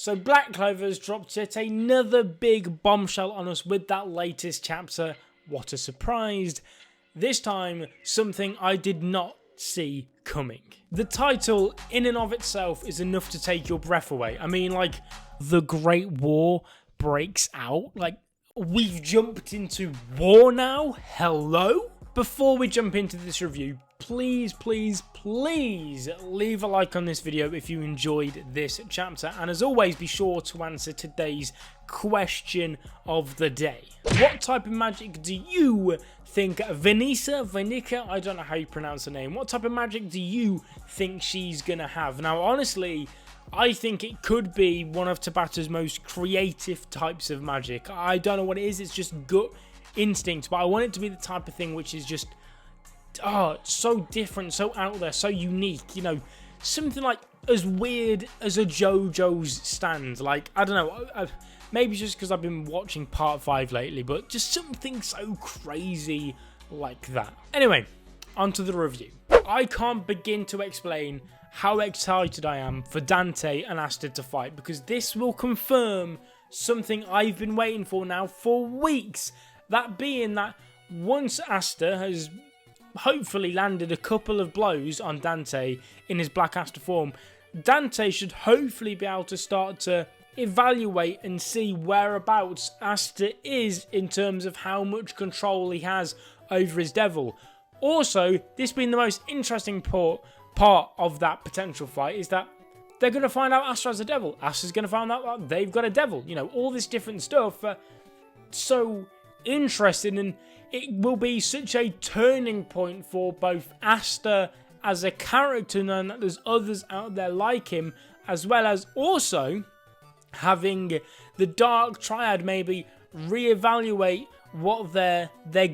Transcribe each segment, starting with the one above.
So Black Clover has dropped yet another big bombshell on us with that latest chapter. What a surprise. This time, something I did not see coming. The title, in and of itself, is enough to take your breath away. I mean, like, the Great War breaks out. Like, we've jumped into war now? Hello? Before we jump into this review, please leave a like on this video if you enjoyed this chapter, and as always, be sure to answer today's question of the day. What type of magic do you think Venica, I don't know how you pronounce her name, what type of magic do you think she's gonna have? Now honestly, I think it could be one of Tabata's most creative types of magic. I don't know what it is, it's just gut instinct, but I want it to be the type of thing which is just so different, so out there, so unique, you know, something like as weird as a JoJo's stand. Like, I don't know, maybe just because I've been watching part 5 lately, but just something so crazy like that. Anyway, onto the review. I can't begin to explain how excited I am for Dante and Asta to fight, because this will confirm something I've been waiting for now for weeks. That being that once Asta has hopefully landed a couple of blows on Dante in his Black Asta form, Dante should hopefully be able to start to evaluate and see whereabouts Asta is in terms of how much control he has over his devil. Also, this being the most interesting part of that potential fight is that they're going to find out Asta has a devil. Asta's going to find out that they've got a devil. You know, all this different stuff. So interesting, and it will be such a turning point for both Asta as a character, knowing that there's others out there like him, as well as also having the Dark Triad maybe reevaluate what their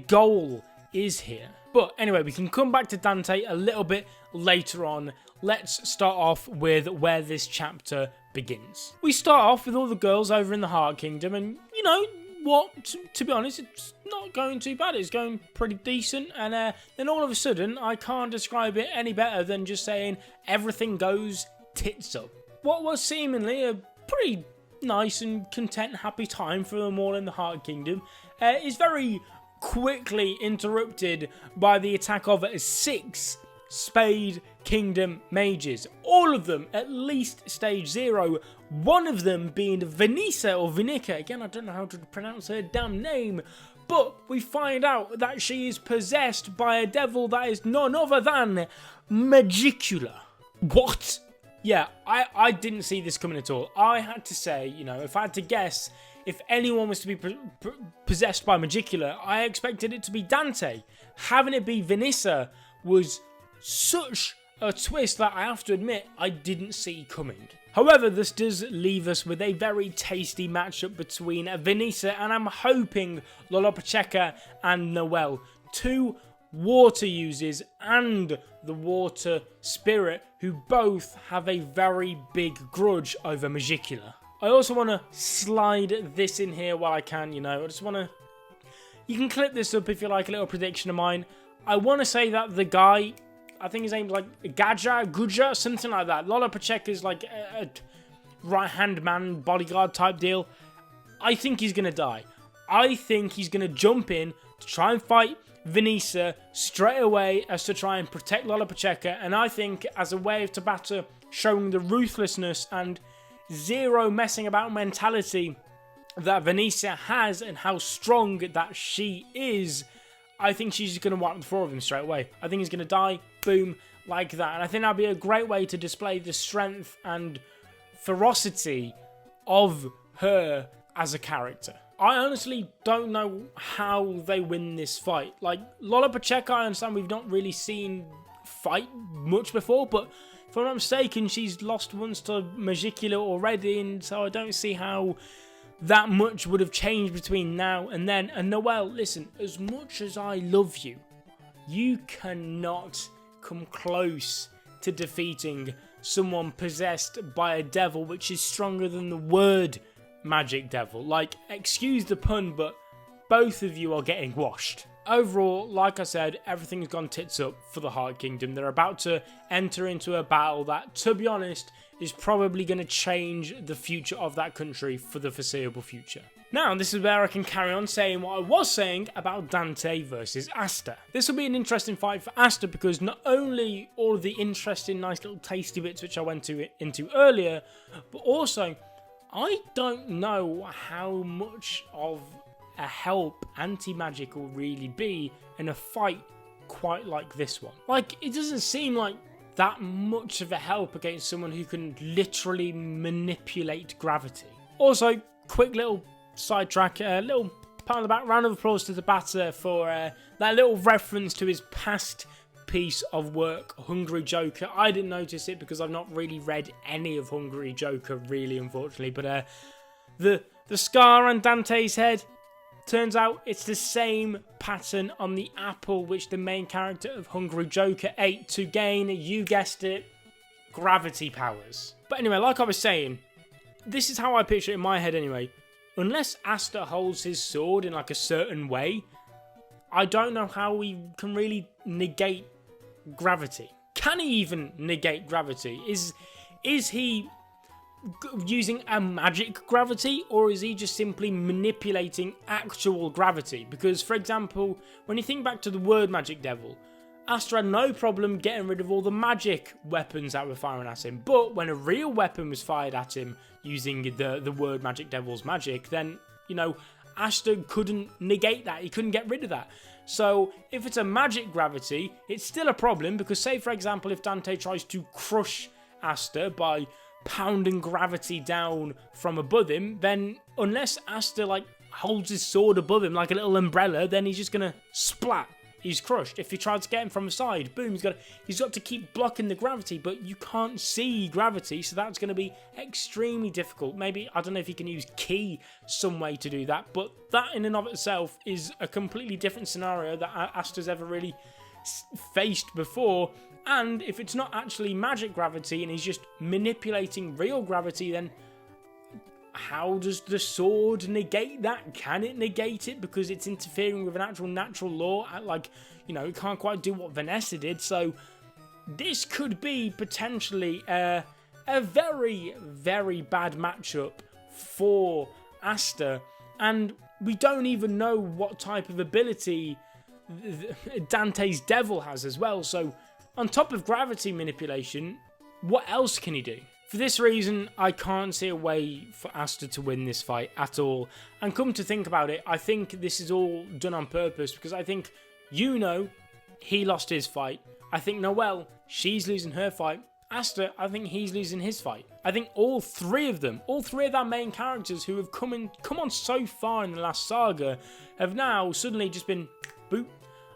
goal is here. But anyway, we can come back to Dante a little bit later on. Let's start off with where this chapter begins. We start off with all the girls over in the Heart Kingdom, and you know what, to be honest, it's not going too bad. It's going pretty decent, and then all of a sudden, I can't describe it any better than just saying everything goes tits up. What was seemingly a pretty nice and content, happy time for them all in the Heart Kingdom is very quickly interrupted by the attack of 6 Spade Kingdom mages, all of them at least stage 0, one of them being Venica, again I don't know how to pronounce her damn name, but we find out that she is possessed by a devil that is none other than Megicula. What? Yeah, I didn't see this coming at all. I had to say, you know, if I had to guess, if anyone was to be possessed by Megicula, I expected it to be Dante. Having it be Venica was such a twist that I have to admit I didn't see coming. However, this does leave us with a very tasty matchup between Venica and I'm hoping Lola Pacheca and Noelle, 2 water users and the water spirit who both have a very big grudge over Megicula. I also want to slide this in here while I can, you know, I just want to, you can clip this up if you like, a little prediction of mine. I want to say that the guy, I think his name's like Guja, something like that. Lola Pacheca's like a right-hand man, bodyguard type deal. I think he's going to die. I think he's going to jump in to try and fight Venica straight away as to try and protect Lola Pacheca. And I think as a way of Tabata showing the ruthlessness and zero messing about mentality that Venica has and how strong that she is, I think she's just going to wipe the 4 of them straight away. I think he's going to die, boom, like that. And I think that'd be a great way to display the strength and ferocity of her as a character. I honestly don't know how they win this fight. Like, Lola Pacheca, I understand we've not really seen fight much before, but if I'm not mistaken, she's lost once to Megicula already, and so I don't see how that much would have changed between now and then. And Noelle, listen, as much as I love you, you cannot come close to defeating someone possessed by a devil which is stronger than the word magic devil. Like, excuse the pun, but both of you are getting washed. overall, like I said, everything's gone tits up for the Heart Kingdom. They're about to enter into a battle that, to be honest, is probably going to change the future of that country for the foreseeable future. Now, this is where I can carry on saying what I was saying about Dante versus Asta. This will be an interesting fight for Asta because not only all of the interesting, nice little tasty bits which I went into earlier, but also, I don't know how much of a help anti-magic will really be in a fight quite like this one. Like, it doesn't seem like that much of a help against someone who can literally manipulate gravity. Also, quick little sidetrack, a little pat on the back, round of applause to the batter for that little reference to his past piece of work, Hungry Joker. I didn't notice it because I've not really read any of Hungry Joker, really, unfortunately, but the scar on Dante's head, turns out it's the same pattern on the apple which the main character of Hungry Joker ate to gain, you guessed it, gravity powers. But anyway, like I was saying, this is how I picture it in my head anyway. Unless Asta holds his sword in like a certain way, I don't know how we can really negate gravity. Can he even negate gravity? Is he using a magic gravity, or is he just simply manipulating actual gravity? Because, for example, when you think back to the word Magic Devil, Asta had no problem getting rid of all the magic weapons that were firing at him, but when a real weapon was fired at him using the word Magic Devil's magic, then, you know, Asta couldn't negate that, he couldn't get rid of that. So, if it's a magic gravity, it's still a problem, because say, for example, if Dante tries to crush Asta by pounding gravity down from above him, then unless Asta like holds his sword above him like a little umbrella, then he's just gonna splat. He's crushed. If he tries to get him from the side, boom, he's got to keep blocking the gravity, but you can't see gravity, so that's going to be extremely difficult. Maybe, I don't know if he can use ki some way to do that, but that in and of itself is a completely different scenario that Asta's ever really faced before. And if it's not actually magic gravity and he's just manipulating real gravity, then how does the sword negate that? Can it negate it? Because it's interfering with an actual natural law. Like, you know, it can't quite do what Vanessa did. So this could be potentially a very, very bad matchup for Asta. And we don't even know what type of ability Dante's Devil has as well. So on top of gravity manipulation, what else can he do? For this reason, I can't see a way for Asta to win this fight at all. And come to think about it, I think this is all done on purpose, because I think, you know, he lost his fight. I think Noelle, she's losing her fight. Asta, I think he's losing his fight. I think all three of them, all three of our main characters who have come on so far in the last saga, have now suddenly just been, boop,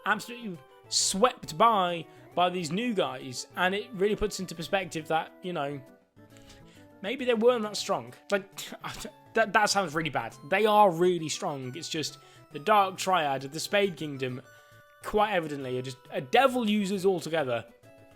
absolutely swept by these new guys. And it really puts into perspective that, you know, maybe they weren't that strong. Like, that sounds really bad. They are really strong. It's just the Dark Triad of the Spade Kingdom, quite evidently, are just devil users altogether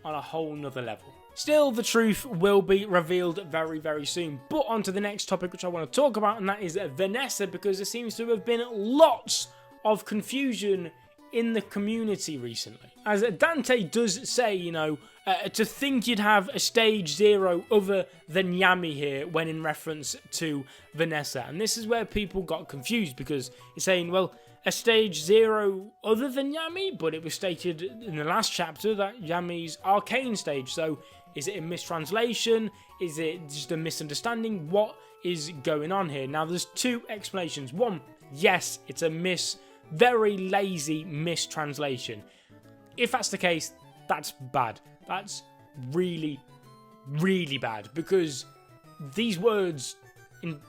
on a whole nother level. Still, the truth will be revealed very, very soon. But on to the next topic which I want to talk about, and that is Vanessa, because there seems to have been lots of confusion in the community recently. As Dante does say, you know, to think you'd have a stage 0 other than Yami here when in reference to Vanessa. And this is where people got confused, because he's saying, well, a stage 0 other than Yami, but it was stated in the last chapter that Yami's arcane stage. So is it a mistranslation? Is it just a misunderstanding? What is going on here? Now, there's two explanations. One, yes, it's a very lazy mistranslation. If that's the case, that's bad. That's really, really bad, because these words,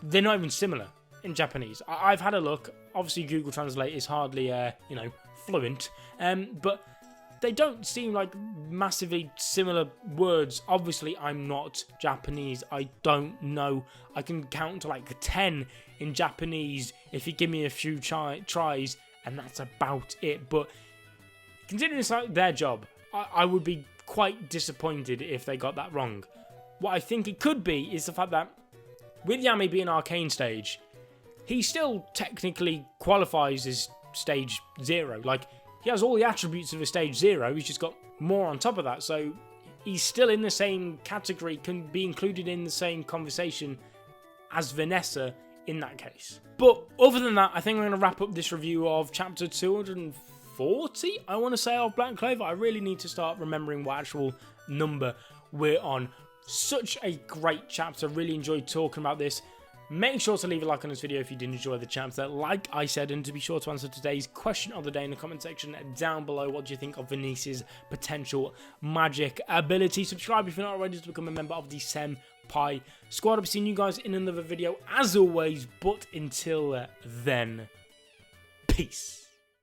they're not even similar in Japanese. I've had a look. Obviously, Google Translate is hardly, you know, fluent, but they don't seem like massively similar words. Obviously, I'm not Japanese. I don't know. I can count to like 10 in Japanese if you give me a few tries, and that's about it. But considering it's like their job, I would be quite disappointed if they got that wrong. What I think it could be is the fact that with Yami being arcane stage, he still technically qualifies as stage 0. Like, he has all the attributes of a stage 0, he's just got more on top of that, so he's still in the same category, can be included in the same conversation as Vanessa in that case. But other than that, I think I'm going to wrap up this review of chapter 240, I want to say, of Black Clover. I really need to start remembering what actual number we're on. Such a great chapter, really enjoyed talking about this. Make sure to leave a like on this video if you did enjoy the chapter, like I said, and to be sure to answer today's question of the day in the comment section down below. What do you think of Venice's potential magic ability? Subscribe if you're not already to become a member of the Senpai Squad. I'll be seeing you guys in another video as always, but until then, peace.